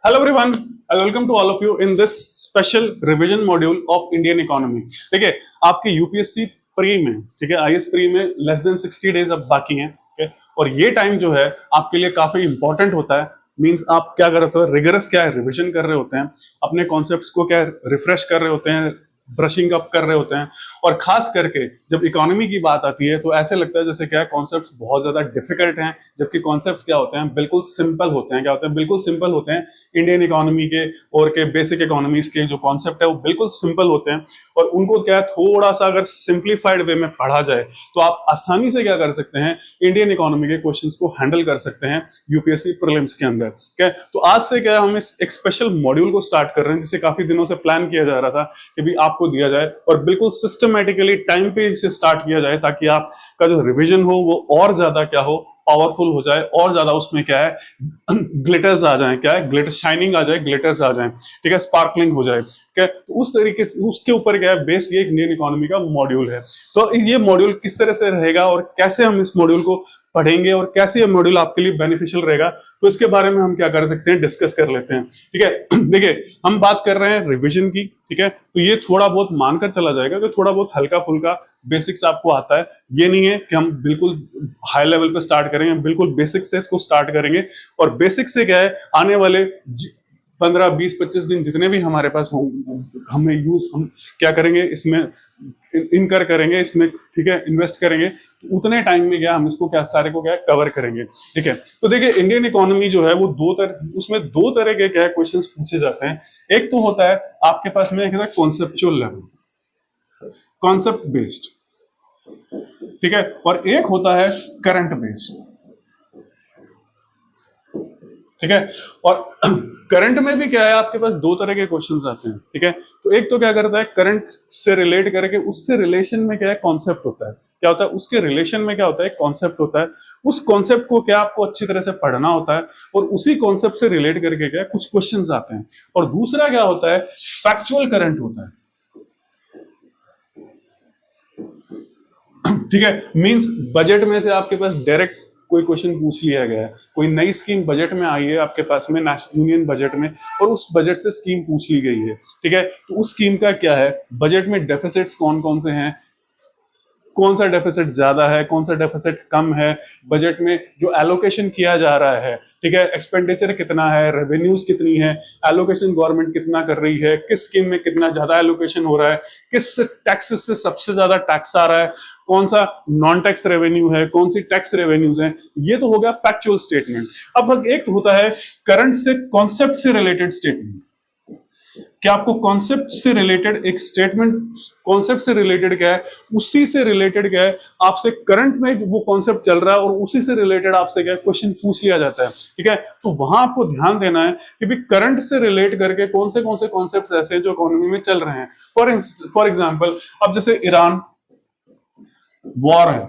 Hello everyone, and welcome to all of you in this special revision module of Indian economy. देखिए आपके UPSC pre में, ठीक है, IAS pre में less than 60 days अब बाकी हैं, ठीक है, और ये टाइम जो है आपके लिए काफी इंपॉर्टेंट होता है। मींस आप क्या कर रहे हो, रिगरस क्या है, रिविजन कर रहे होते हैं, अपने कॉन्सेप्ट्स को क्या रिफ्रेश कर रहे होते हैं, ब्रशिंग अप कर रहे होते हैं। और खास करके जब इकोनॉमी की बात आती है तो ऐसे लगता है जैसे क्या है कॉन्सेप्ट्स बहुत ज्यादा डिफिकल्ट हैं, जबकि कॉन्सेप्ट्स क्या होते हैं, बिल्कुल सिंपल होते हैं। क्या होते हैं, बिल्कुल सिंपल होते हैं। इंडियन इकोनॉमी के और के बेसिक इकोनॉमीज के जो कॉन्सेप्ट है वो बिल्कुल सिंपल होते हैं, और उनको क्या है थोड़ा सा अगर सिंप्लीफाइड वे में पढ़ा जाए तो आप आसानी से क्या कर सकते हैं, इंडियन इकोनॉमी के क्वेश्चंस को हैंडल कर सकते हैं यूपीएससी प्रीलिम्स के अंदर। क्या तो आज से क्या हम इस एक स्पेशल मॉड्यूल को स्टार्ट कर रहे हैं, जिसे काफी दिनों से प्लान किया जा रहा था कि भी आपको दिया जाए, और बिल्कुल सिस्टमैटिकली टाइम पे इसे स्टार्ट किया जाए ताकि आपका जो रिवीजन हो वो और ज्यादा क्या हो, पावरफुल हो जाए, और ज्यादा उसमें क्या है ग्लिटर्स आ जाए, क्या है ग्लिटर शाइनिंग आ जाए, ग्लिटर्स आ जाए, ठीक है, स्पार्कलिंग हो जाए। क्या तो उस तरीके से उसके ऊपर क्या है बेस, ये इंडियन इकोनॉमी का मॉड्यूल है। तो ये मॉड्यूल किस तरह से रहेगा और कैसे हम इस मॉड्यूल को पढ़ेंगे और कैसे ये मॉड्यूल आपके लिए बेनिफिशियल रहेगा, तो इसके बारे में हम क्या कर सकते हैं, डिस्कस कर लेते हैं। ठीक है, देखिए हम बात कर रहे हैं रिवीजन की, ठीक है, तो ये थोड़ा बहुत मानकर चला जाएगा कि थोड़ा बहुत हल्का फुल्का बेसिक्स आपको आता है। ये नहीं है कि हम बिल्कुल हाई लेवल पे स्टार्ट करेंगे, बिल्कुल बेसिक से इसको स्टार्ट करेंगे। और बेसिक से क्या है, आने वाले 15, 20, 25 दिन जितने भी हमारे पास हम क्या करेंगे, इसमें इनकर करेंगे, इसमें ठीक है इन्वेस्ट करेंगे, तो उतने टाइम में क्या हम इसको क्या सारे को क्या कवर करेंगे। ठीक है, तो देखिए इंडियन इकोनॉमी जो है वो उसमें दो तरह के क्या क्वेश्चंस पूछे जाते हैं। एक तो होता है आपके पास में कॉन्सेप्चुअल लेवल, कॉन्सेप्ट बेस्ड, ठीक है, और एक होता है करंट बेस्ड, ठीक है। और करंट में भी क्या है, आपके पास दो तरह के क्वेश्चंस आते हैं, ठीक है। तो एक तो क्या करता है, करंट से रिलेट करके उससे रिलेशन में क्या है कॉन्सेप्ट होता है, क्या होता है उसके रिलेशन में क्या होता है कॉन्सेप्ट होता है। उस कॉन्सेप्ट को क्या आपको अच्छी तरह से पढ़ना होता है, और उसी कॉन्सेप्ट से रिलेट करके क्या कुछ क्वेश्चंस आते हैं। और दूसरा क्या होता है, फैक्चुअल करंट होता है, ठीक है। मींस बजट में से आपके पास डायरेक्ट कोई क्वेश्चन पूछ लिया गया है, कोई नई स्कीम बजट में आई है आपके पास में, नेशनल यूनियन बजट में, और उस बजट से स्कीम पूछ ली गई है, ठीक है। तो उस स्कीम का क्या है, बजट में डेफिसिट्स कौन कौन से हैं, कौन सा डेफिसिट ज्यादा है, कौन सा डेफिसिट कम है, बजट में जो एलोकेशन किया जा रहा है, ठीक है, एक्सपेंडिचर कितना है, रेवेन्यूज कितनी है, एलोकेशन गवर्नमेंट कितना कर रही है, किस स्कीम में कितना ज्यादा एलोकेशन हो रहा है, किस टैक्सेस से सबसे ज्यादा टैक्स आ रहा है, कौन सा नॉन टैक्स रेवेन्यू है, कौन सी टैक्स रेवेन्यूज है। ये तो हो गया फैक्चुअल स्टेटमेंट। अब एक होता है करंट से कॉन्सेप्ट से रिलेटेड स्टेटमेंट, कि आपको कॉन्सेप्ट से रिलेटेड एक स्टेटमेंट, कॉन्सेप्ट से रिलेटेड क्या है, उसी से रिलेटेड क्या है, आपसे करंट में वो कॉन्सेप्ट चल रहा है और उसी से रिलेटेड आपसे क्या क्वेश्चन पूछ लिया जाता है, ठीक है। तो वहां आपको ध्यान देना है कि भी करंट से रिलेट करके कौन से कॉन्सेप्ट ऐसे हैं जो इकोनॉमी में चल रहे हैं। फॉर एग्जाम्पल अब जैसे ईरान वॉर है,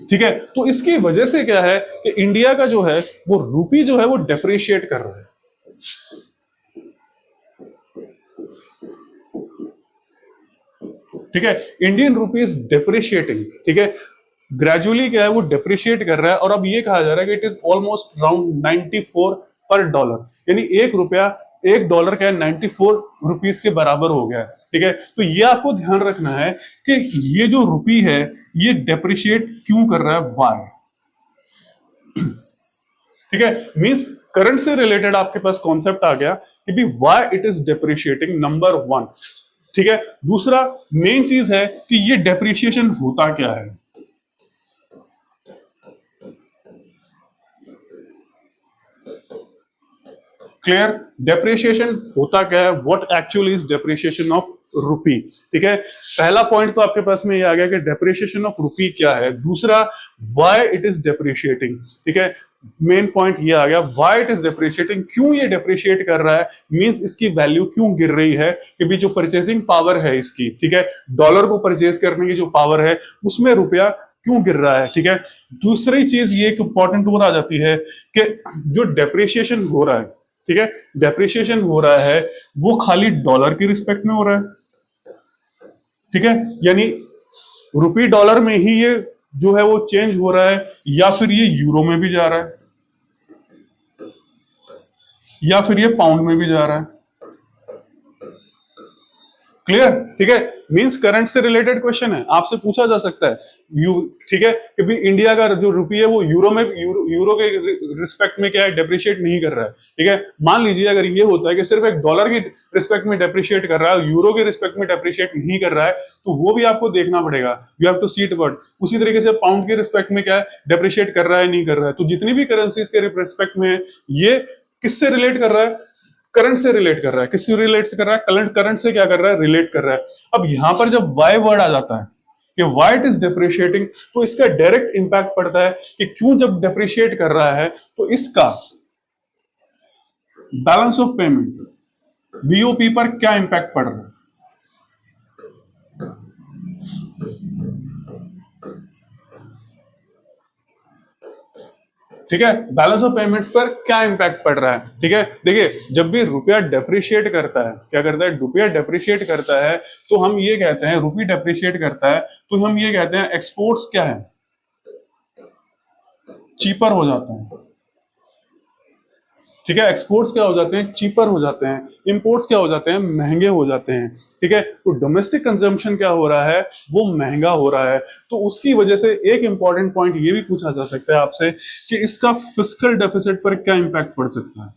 ठीक है, तो इसकी वजह से क्या है कि इंडिया का जो है वो रूपी जो है वो डेप्रिशिएट कर रहा है, ठीक है। इंडियन रुपी इज डेप्रिशिएटिंग, ठीक है, ग्रेजुअली क्या है वो डेप्रिशिएट कर रहा है। और अब ये कहा जा रहा है कि इट इज ऑलमोस्ट अराउंड 94 पर डॉलर, यानी एक डॉलर क्या है 94 रुपीस के बराबर हो गया है, ठीक है। तो ये आपको ध्यान रखना है कि ये जो रुपी है ये डेप्रिशिएट क्यों कर रहा है, वाई, ठीक है। मींस करंट से रिलेटेड आपके पास कॉन्सेप्ट आ गया कि भी why it is depreciating, number 1, ठीक है। दूसरा मेन चीज है कि ये डेप्रिशिएशन होता क्या है, क्लियर, डेप्रिशिएशन होता क्या है, what actually is depreciation of rupee, ठीक है। पहला पॉइंट तो आपके पास में ये आ गया कि डेप्रिशिएशन ऑफ रुपी क्या है। दूसरा व्हाई इट इज डेप्रिशिएटिंग, ठीक है, मेन पॉइंट ये आ गया, व्हाई इट इज डेप्रिशिएटिंग, क्यों ये डेप्रिशिएट कर रहा है, मींस इसकी वैल्यू क्यों गिर रही है, कि भी जो परचेसिंग पावर है इसकी, ठीक है, डॉलर को परचेज करने की जो पावर है उसमें रुपया क्यों गिर रहा है, ठीक है। दूसरी चीज ये एक इंपॉर्टेंट और आ जाती है कि जो डेप्रिशिएशन हो रहा है, ठीक है, डेप्रिशिएशन हो रहा है वो खाली डॉलर की रिस्पेक्ट में हो रहा है, ठीक है, यानी रुपी डॉलर में ही ये जो है वो चेंज हो रहा है, या फिर ये यूरो में भी जा रहा है, या फिर ये पाउंड में भी जा रहा है। क्लियर? ठीक है, मींस करंट से रिलेटेड क्वेश्चन है, आपसे पूछा जा सकता है ठीक है कि भी इंडिया का जो रुपये है वो यूरो के रिस्पेक्ट में क्या है, डेप्रिशिएट नहीं कर रहा है। ठीक है, मान लीजिए अगर ये होता है कि सिर्फ एक डॉलर की रिस्पेक्ट में डेप्रिशिएट कर रहा है, यूरो के रिस्पेक्ट में डेप्रिशिएट नहीं कर रहा है, तो वो भी आपको देखना पड़ेगा, you have to see it word. उसी तरीके से पाउंड के रिस्पेक्ट में क्या है, डेप्रिशिएट कर रहा है नहीं कर रहा है। तो जितनी भी करेंसीज के रिस्पेक्ट में ये किससे रिलेट कर रहा है, करंट से रिलेट कर रहा है। किससे रिलेट कर रहा है, करंट से क्या कर रहा है, रिलेट कर रहा है। अब यहां पर जब वाई वर्ड आ जाता है कि व्हाई इट इज डिप्रिशिएटिंग, तो इसका डायरेक्ट इंपैक्ट पड़ता है कि क्यों जब डिप्रिशिएट कर रहा है तो इसका बैलेंस ऑफ पेमेंट बीओपी पर क्या इंपैक्ट पड़ रहा है। ठीक है, बैलेंस ऑफ पेमेंट्स पर क्या इंपैक्ट पड़ रहा है। ठीक है, देखिए जब भी रुपया डेप्रिशिएट करता है, क्या करता है, रुपया डेप्रिशिएट करता है तो हम ये कहते हैं, रुपया डेप्रिशिएट करता है तो हम ये कहते हैं एक्सपोर्ट्स क्या है, चीपर हो जाते हैं। ठीक है, एक्सपोर्ट्स क्या हो जाते हैं, चीपर हो जाते हैं। इंपोर्ट्स क्या हो जाते हैं, महंगे हो जाते हैं। ठीक है, तो डोमेस्टिक कंजम्पशन क्या हो रहा है, वो महंगा हो रहा है। तो उसकी वजह से एक इंपॉर्टेंट पॉइंट ये भी पूछा जा सकता है आपसे कि इसका फिस्कल डेफिसिट पर क्या इंपैक्ट पड़ सकता है।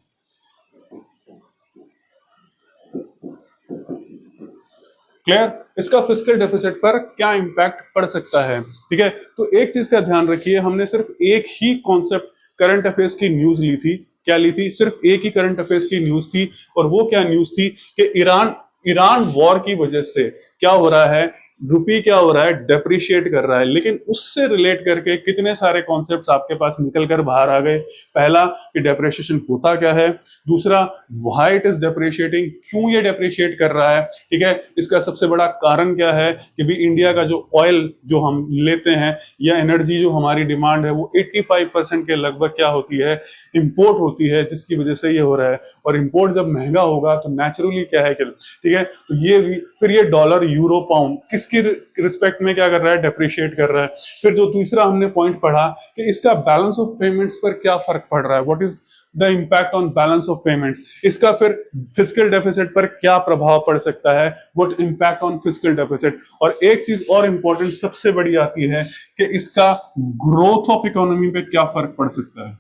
क्लियर, इसका फिस्कल डेफिसिट पर क्या इंपैक्ट पड़ सकता है। ठीक है, तो एक चीज का ध्यान रखिए, हमने सिर्फ एक ही कॉन्सेप्ट करंट अफेयर्स की न्यूज ली थी। क्या ली थी, सिर्फ एक ही करंट अफेयर्स की न्यूज थी, और वो क्या न्यूज थी कि ईरान वॉर की वजह से क्या हो रहा है, रुपी क्या हो रहा है, डेप्रिशिएट कर रहा है। लेकिन उससे रिलेट करके कितने सारे कॉन्सेप्ट्स आपके पास निकल कर बाहर आ गए। पहला कि डेप्रिशिएशन होता क्या है, दूसरा व्हाई इट इज डेप्रिशिएटिंग, क्यों ये डेप्रिशिएट कर रहा है। ठीक है, इसका सबसे बड़ा कारण क्या है कि भी इंडिया का जो ऑयल जो हम लेते हैं या एनर्जी जो हमारी डिमांड है वो 85% के लगभग क्या होती है, इंपोर्ट होती है, जिसकी वजह से ये हो रहा है। और इंपोर्ट जब महंगा होगा तो नेचुरली क्या है कि ठीक है, तो ये भी फिर ये डॉलर यूरो पाउंड किसकी रिस्पेक्ट में क्या कर रहा है, डेप्रिशिएट कर रहा है। फिर जो दूसरा हमने पॉइंट पढ़ा कि इसका बैलेंस ऑफ पेमेंट्स पर क्या फर्क पड़ रहा है, what is the impact on balance of payments, इसका फिर फिस्कल डेफिसिट पर क्या प्रभाव पड़ सकता है, what impact on fiscal deficit. और एक चीज और इंपॉर्टेंट सबसे बड़ी आती है कि इसका ग्रोथ ऑफ इकोनॉमी पे क्या फर्क पड़ सकता है।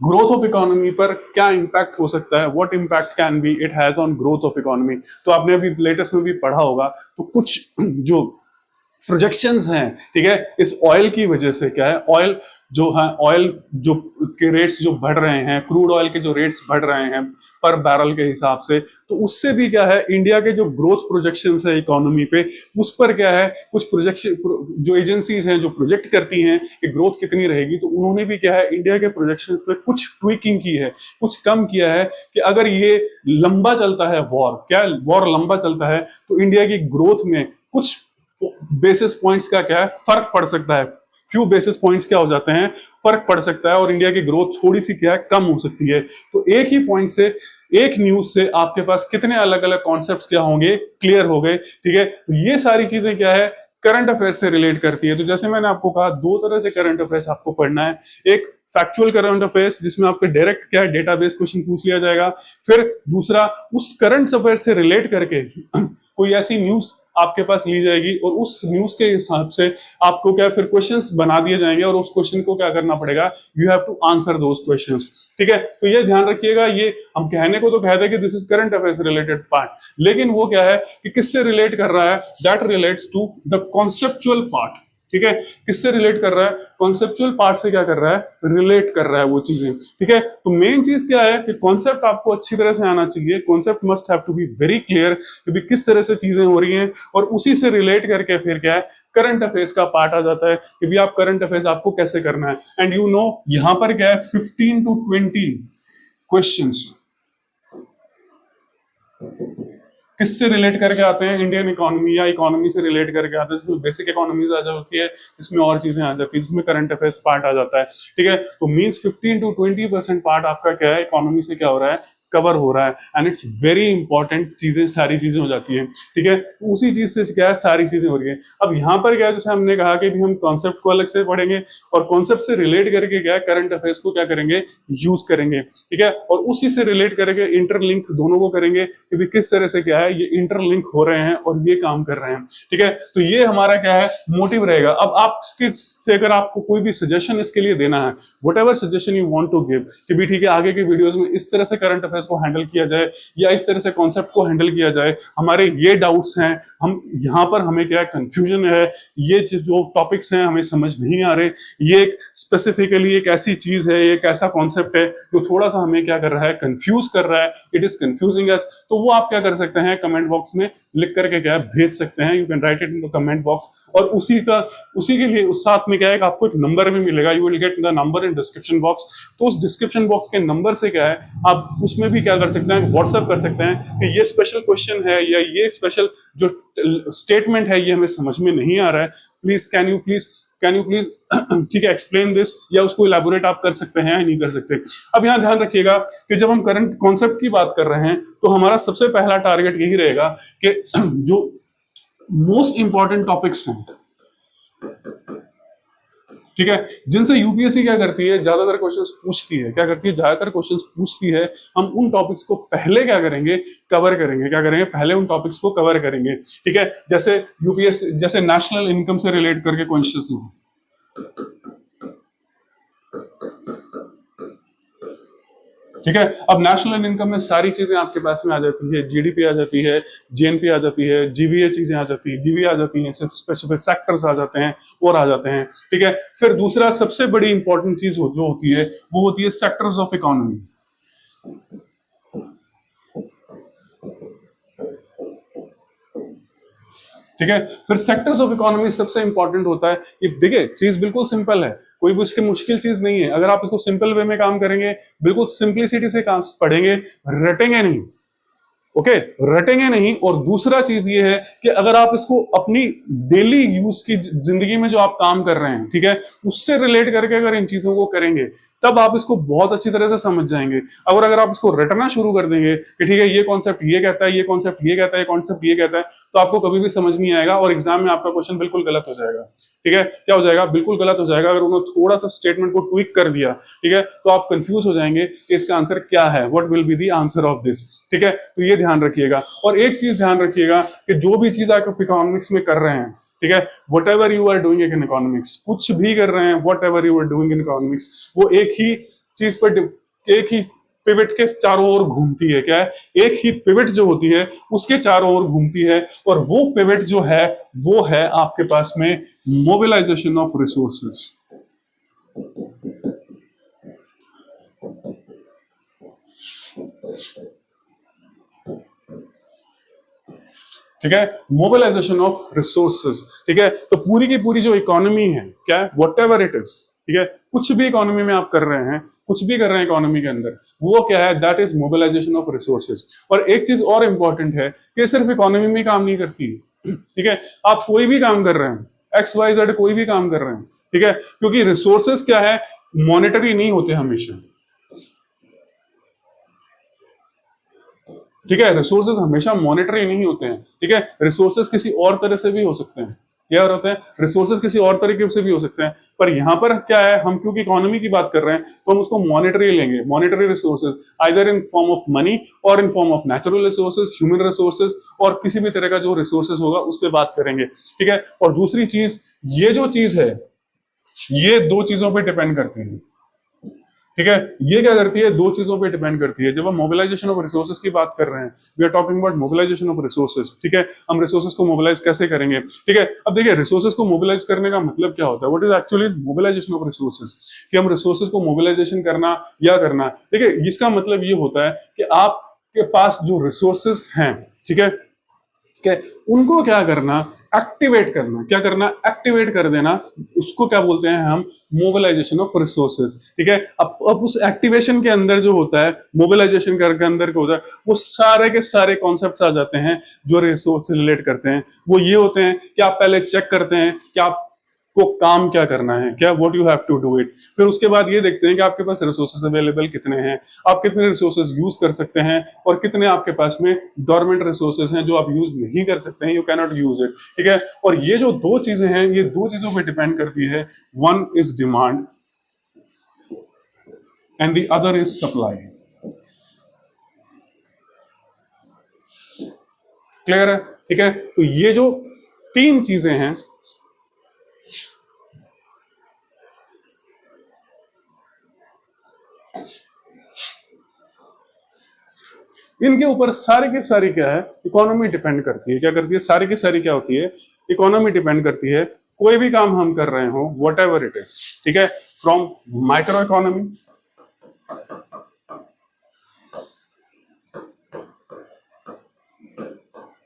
ग्रोथ ऑफ इकोनॉमी पर क्या इंपैक्ट हो सकता है, what impact can be it has on growth of economy. तो आपने अभी लेटेस्ट में भी पढ़ा होगा, तो कुछ जो प्रोजेक्शंस हैं, ठीक है, इस ऑयल की वजह से क्या है, ऑयल जो है, ऑयल जो के रेट्स जो बढ़ रहे हैं, क्रूड ऑयल के जो रेट्स बढ़ रहे हैं पर बैरल के हिसाब से, तो उससे भी क्या है, इंडिया के जो ग्रोथ प्रोजेक्शंस है इकोनॉमी पे, उस पर क्या है, कुछ प्रोजेक्शन जो एजेंसीज हैं जो प्रोजेक्ट करती हैं कि ग्रोथ कितनी रहेगी, तो उन्होंने भी क्या है, इंडिया के प्रोजेक्शन पे कुछ ट्विकिंग की है, कुछ कम किया है कि अगर ये लंबा चलता है वॉर, क्या वॉर लंबा चलता है तो इंडिया की ग्रोथ में कुछ बेसिस पॉइंट्स का क्या है, फर्क पड़ सकता है। फ्यू बेसिस पॉइंट्स क्या हो जाते हैं, फर्क पड़ सकता है, और इंडिया की ग्रोथ थोड़ी सी क्या है, कम हो सकती है। तो एक ही पॉइंट से, एक न्यूज से आपके पास कितने अलग अलग कॉन्सेप्ट्स क्या होंगे, क्लियर हो गए। ठीक है, तो ये सारी चीजें क्या है, करंट अफेयर्स से रिलेट करती है। तो जैसे मैंने आपको कहा, दो तरह से करंट अफेयर्स आपको पढ़ना है, एक फैक्चुअल करंट अफेयर्स जिसमें आपके डायरेक्ट क्या है, डेटाबेस क्वेश्चन पूछ लिया जाएगा, फिर दूसरा उस करंट अफेयर्स से रिलेट करके कोई ऐसी न्यूज आपके पास ली जाएगी और उस न्यूज के हिसाब से आपको क्या फिर क्वेश्चंस बना दिए जाएंगे और उस क्वेश्चन को क्या करना पड़ेगा, you have to answer those questions. ठीक है, तो ये ध्यान रखिएगा, ये हम कहने को तो कहते हैं कि this is current affairs related part, लेकिन वो क्या है कि किससे रिलेट कर रहा है, that relates to the conceptual part. ठीक है, किससे रिलेट कर रहा है, कॉन्सेप्चुअल पार्ट से क्या कर रहा है, रिलेट कर रहा है वो चीजें। ठीक है, तो मेन चीज क्या है कि कॉन्सेप्ट आपको अच्छी तरह से आना चाहिए, concept must have to be very clear कि किस तरह से चीजें हो रही हैं, और उसी से रिलेट करके फिर क्या है, करंट अफेयर्स का पार्ट आ जाता है कि भी आप करंट अफेयर्स आपको कैसे करना है। एंड यू नो यहां पर क्या है, 15 to 20 क्वेश्चंस किससे रिलेट करके आते हैं, इंडियन इकोनॉमी या इकोनॉमी से रिलेट करके आते हैं, जिसमें बेसिक इकोनॉमीज आ जाती है, जिसमें और चीजें आ जाती है, जिसमें करंट अफेयर्स पार्ट आ जाता है। ठीक है, तो मींस 15 to 20% पार्ट आपका क्या है, इकोनॉमी से क्या हो रहा है, कवर हो रहा है एंड इट्स वेरी इंपॉर्टेंट, चीजें सारी चीजें हो जाती है, ठीक है। उसी चीज से क्या है, सारी चीजें हो रही है। अब यहाँ पर क्या है, जैसे हमने कहा कि भी हम कॉन्सेप्ट को अलग से पढ़ेंगे और कॉन्सेप्ट से रिलेट करके क्या है, करंट अफेयर्स को क्या करेंगे, यूज करेंगे, ठीक है। और उसी से रिलेट करके इंटरलिंक दोनों को करेंगे कि भी किस तरह से क्या है ये इंटरलिंक हो रहे हैं और ये काम कर रहे हैं, ठीक है। तो ये हमारा क्या है, मोटिव रहेगा। अब आपके से अगर आपको कोई भी सजेशन इसके लिए देना है, whatever suggestion you want to give, कि भी ठीक है आगे के वीडियोस में इस तरह से करंट अफेयर्स को हैंडल किया जाए या इस तरह से कॉन्सेप्ट को हैंडल किया जाए, हमारे ये डाउट्स हैं, हम यहाँ पर हमें क्या कंफ्यूजन है, ये जो टॉपिक्स हैं हमें समझ नहीं आ रहे, ये स्पेसिफिकली एक ऐसी चीज है, एक ऐसा कॉन्सेप्ट है जो थोड़ा सा हमें क्या कर रहा है, कंफ्यूज कर रहा है, इट इज कंफ्यूजिंग अस, तो वो आप क्या कर सकते हैं, कमेंट बॉक्स में लिख करके क्या भेज सकते हैं, you can write it in the comment box. और उसी के लिए उस साथ में क्या है, आपको एक नंबर भी मिलेगा, you will get the number in description box. तो उस डिस्क्रिप्शन बॉक्स के नंबर से क्या है, आप उसमें भी क्या कर सकते हैं, व्हाट्सएप कर सकते हैं कि ये स्पेशल क्वेश्चन है या ये स्पेशल जो स्टेटमेंट है ये हमें समझ में नहीं आ रहा है, प्लीज कैन यू प्लीज ठीक है एक्सप्लेन दिस, या उसको इलेबोरेट आप कर सकते हैं या नहीं कर सकते। अब यहाँ ध्यान रखिएगा कि जब हम करंट कॉन्सेप्ट की बात कर रहे हैं तो हमारा सबसे पहला टारगेट यही रहेगा कि जो मोस्ट इंपॉर्टेंट टॉपिक्स हैं, ठीक है, जिनसे यूपीएससी क्या करती है, ज्यादातर क्वेश्चंस पूछती है, क्या करती है, ज्यादातर क्वेश्चंस पूछती है, हम उन टॉपिक्स को पहले क्या करेंगे, कवर करेंगे, क्या करेंगे, पहले उन टॉपिक्स को कवर करेंगे, ठीक है। जैसे यूपीएससी, जैसे नेशनल इनकम से रिलेट करके क्वेश्चंस हो, ठीक है। अब नेशनल इनकम में सारी चीजें आपके पास में आ जाती है, जीडीपी आ जाती है, जीएनपी आ जाती है, जीवीए चीजें आ जाती है, जीवीए आ जाती हैं, स्पेसिफिक सेक्टर्स आ जाते हैं और आ जाते हैं, ठीक है। फिर दूसरा सबसे बड़ी इंपॉर्टेंट चीज जो होती है वो होती है सेक्टर्स ऑफ इकोनॉमी, ठीक है। फिर सेक्टर्स ऑफ इकोनॉमी सबसे इंपॉर्टेंट होता है। ये देखिए चीज बिल्कुल सिंपल है, कोई भी उसकी मुश्किल चीज नहीं है, अगर आप इसको सिंपल वे में काम करेंगे, बिल्कुल सिंप्लिसिटी से काम पढ़ेंगे, रटेंगे नहीं, ओके, रटेंगे नहीं। और दूसरा चीज ये है कि अगर आप इसको अपनी डेली यूज की जिंदगी में जो आप काम कर रहे हैं, ठीक है, उससे रिलेट करके अगर इन चीजों को करेंगे तब आप इसको बहुत अच्छी तरह से समझ जाएंगे। अगर आप इसको रटना शुरू कर देंगे कि ठीक है ये कॉन्सेप्ट ये कहता है, ये कॉन्सेप्ट ये कहता है, ये कॉन्सेप्ट ये कहता है, तो आपको कभी भी समझ नहीं आएगा और एग्जाम में आपका क्वेश्चन बिल्कुल गलत हो जाएगा, ठीक है। क्या हो जाएगा, बिल्कुल गलत हो जाएगा। अगर उन्होंने थोड़ा सा स्टेटमेंट को ट्विक कर दिया, ठीक है, तो आप कंफ्यूज हो जाएंगे कि इसका आंसर क्या है, what will be the answer of this, ठीक है। तो ये ध्यान रखिएगा। और एक चीज ध्यान रखिएगा कि जो भी चीज आप इकोनॉमिक्स में कर रहे हैं, ठीक है, whatever you are doing in economics, कुछ भी कर रहे हैं, whatever you are doing in economics, वो एक ही चीज पर, एक ही पिवट के चारों ओर घूमती है। क्या है, एक ही पिवट जो होती है उसके चारों ओर घूमती है, और वो पिवट जो है वो है आपके पास में मोबिलाइजेशन ऑफ रिसोर्सेज, ठीक है, मोबिलाइजेशन ऑफ रिसोर्सेज, ठीक है। तो पूरी की पूरी जो इकोनॉमी है, क्या है, वट एवर इट इज, ठीक है, कुछ भी इकोनॉमी में आप कर रहे हैं, कुछ भी कर रहे हैं इकोनॉमी के अंदर, वो क्या है, that is mobilisation of resources. और एक चीज और इंपॉर्टेंट है कि सिर्फ इकोनॉमी में काम नहीं करती, ठीक है, आप कोई भी काम कर रहे हैं, XYZ कोई भी काम कर रहे हैं, ठीक है, क्योंकि रिसोर्सेज क्या है, मॉनेटरी नहीं होते हमेशा, ठीक है, रिसोर्सेज हमेशा मॉनेटरी नहीं होते हैं, ठीक है, रिसोर्सेज किसी और तरह से भी हो सकते हैं, क्या होते हैं, रिसोर्सेज किसी और तरीके से भी हो सकते हैं, पर यहाँ पर क्या है, हम क्योंकि इकोनॉमी की बात कर रहे हैं तो हम उसको मॉनेटरी लेंगे, monetary resources, either in form of money or in form of natural resources, human resources, और किसी भी तरह का जो रिसोर्सेज होगा उस पर बात करेंगे, ठीक है। और दूसरी चीज, ये जो चीज है ये दो चीजों पर डिपेंड करती है, ठीक है, ये क्या करती है, दो चीजों पे डिपेंड करती है। जब हम मोबिलाइजेशन ऑफ रिसोर्सेज की बात कर रहे हैं, we are talking about mobilisation of resources, ठीक है, हम रिसोर्सेज को मोबिलाइज कैसे करेंगे, ठीक है। अब देखिए रिसोर्सेज को मोबिलाइज करने का मतलब क्या होता है, what is actually mobilisation of resources, कि हम रिसोर्सेज को मोबिलाइजेशन करना या करना, देखिए इसका मतलब ये होता है कि आपके पास जो रिसोर्सेज हैं, ठीक है, उनको क्या करना, एक्टिवेट करना, क्या करना, एक्टिवेट कर देना, उसको क्या बोलते हैं हम, मोबिलाइजेशन ऑफ रिसोर्सेज, ठीक है। अब उस एक्टिवेशन के अंदर जो होता है, मोबिलाइजेशन के अंदर क्या होता है, वो सारे के सारे कॉन्सेप्ट्स आ जाते हैं जो रिसोर्स से रिलेट करते हैं। वो ये होते हैं कि आप पहले चेक करते हैं कि आप को काम क्या करना है, क्या what you have to do it. फिर उसके बाद ये देखते हैं कि आपके पास रिसोर्सेज अवेलेबल कितने हैं, आप कितने रिसोर्सेज यूज कर सकते हैं, और कितने आपके पास में डोरमेंट रिसोर्सेज हैं जो आप यूज नहीं कर सकते हैं, you can not use it. ठीक है, और ये जो दो चीजें हैं, ये दो चीजों पे डिपेंड करती है। One is demand and the other is supply. Clear है? ठीक है, तो ये जो तीन चीजें हैं, इनके ऊपर सारे के सारी क्या है, इकोनॉमी डिपेंड करती है। क्या करती है? सारी की सारी क्या होती है, इकोनॉमी डिपेंड करती है। कोई भी काम हम कर रहे हो, वट एवर इट इज, ठीक है, from micro economy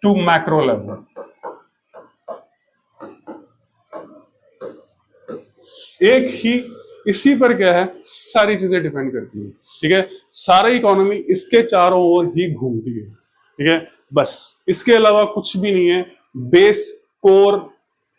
to macro level, एक ही इसी पर क्या है, सारी चीजें डिपेंड करती है। ठीक है, सारी इकोनॉमी इसके चारों ओर ही घूमती है। ठीक है, बस इसके अलावा कुछ भी नहीं है। बेस, कोर,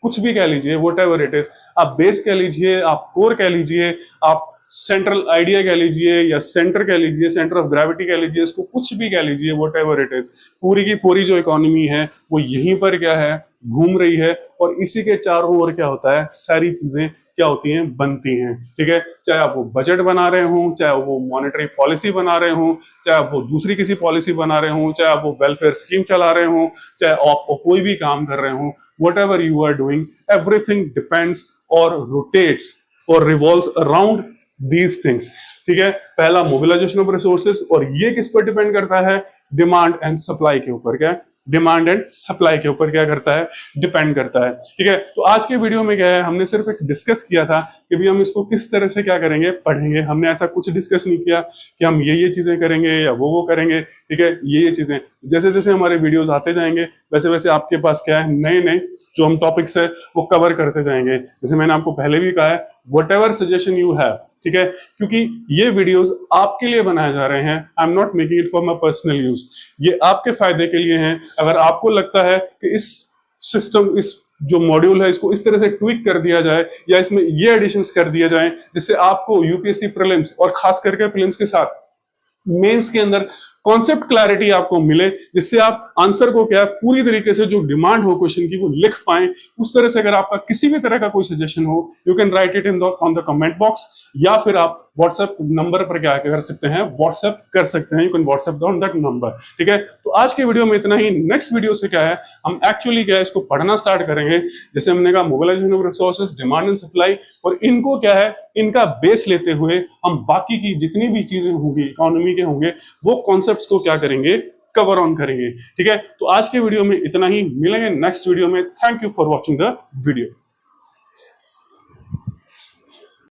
कुछ भी कह लीजिए, वट एवर इट इज, आप बेस कह लीजिए, आप कोर कह लीजिए, आप सेंट्रल आइडिया कह लीजिए, या सेंटर कह लीजिए, सेंटर ऑफ ग्रेविटी कह लीजिए, इसको कुछ भी कह लीजिए, वट एवर इट इज, पूरी की पूरी जो इकोनॉमी है वो यहीं पर क्या है, घूम रही है। और इसी के चारों ओर क्या होता है, सारी चीजें क्या होती हैं, बनती हैं। ठीक है, चाहे आप वो बजट बना रहे हो, चाहे वो मॉनेटरी पॉलिसी बना रहे हो, चाहे आप वो दूसरी किसी पॉलिसी बना रहे हो, चाहे आप वो वेलफेयर स्कीम चला रहे हो, चाहे आप कोई भी काम कर रहे हो, whatever you are doing, everything depends or rotates or revolves around these things। ठीक है, पहला मोबिलाइजेशन ऑफ रिसोर्सेज, और ये किस पर डिपेंड करता है, डिमांड एंड सप्लाई के ऊपर। क्या, डिमांड एंड सप्लाई के ऊपर क्या करता है, डिपेंड करता है। ठीक है, तो आज के वीडियो में क्या है, हमने सिर्फ एक डिस्कस किया था कि भी हम इसको किस तरह से क्या करेंगे, पढ़ेंगे। हमने ऐसा कुछ डिस्कस नहीं किया कि हम ये चीजें करेंगे या वो करेंगे। ठीक है, ये चीजें जैसे जैसे हमारे वीडियोस आते जाएंगे, वैसे वैसे आपके पास क्या है, नए नए जो हम टॉपिक्स है वो कवर करते जाएंगे। जैसे मैंने आपको पहले भी कहा है, whatever suggestion you have, ठीक है, क्योंकि ये वीडियोस आपके लिए बनाए जा रहे हैं। I am not making it for my personal use, ये आपके फायदे के लिए हैं। अगर आपको लगता है कि इस सिस्टम, इस जो मॉड्यूल है, इसको इस तरह से ट्विक कर दिया जाए, या इसमें ये एडिशंस कर दिया जाए जिससे आपको यूपीएससी प्रीलिम्स और खास करके प्रीलिम्स के साथ मेंस के अंदर कॉन्सेप्ट क्लैरिटी आपको मिले, जिससे आप आंसर को क्या पूरी तरीके से जो डिमांड हो क्वेश्चन की वो लिख पाए। उस तरह से अगर आपका किसी भी तरह का कोई सजेशन हो, you can write it in on the comment box, या फिर आप व्हाट्सएप नंबर पर क्या कर सकते हैं, व्हाट्सएप कर सकते हैं। You can WhatsApp on that number. ठीक है, तो आज के वीडियो में इतना ही। नेक्स्ट वीडियो से क्या है, हम एक्चुअली क्या है, इसको पढ़ना स्टार्ट करेंगे। जैसे हमने कहा, mobilisation of resources, demand and supply, और इनको क्या है, इनका बेस लेते हुए हम बाकी की जितनी भी चीजें होंगी, इकोनॉमी के होंगे, वो कॉन्सेप्ट्स को क्या करेंगे, कवर ऑन करेंगे। ठीक है, तो आज के वीडियो में इतना ही। मिलेंगे नेक्स्ट वीडियो में। Thank you for watching the video.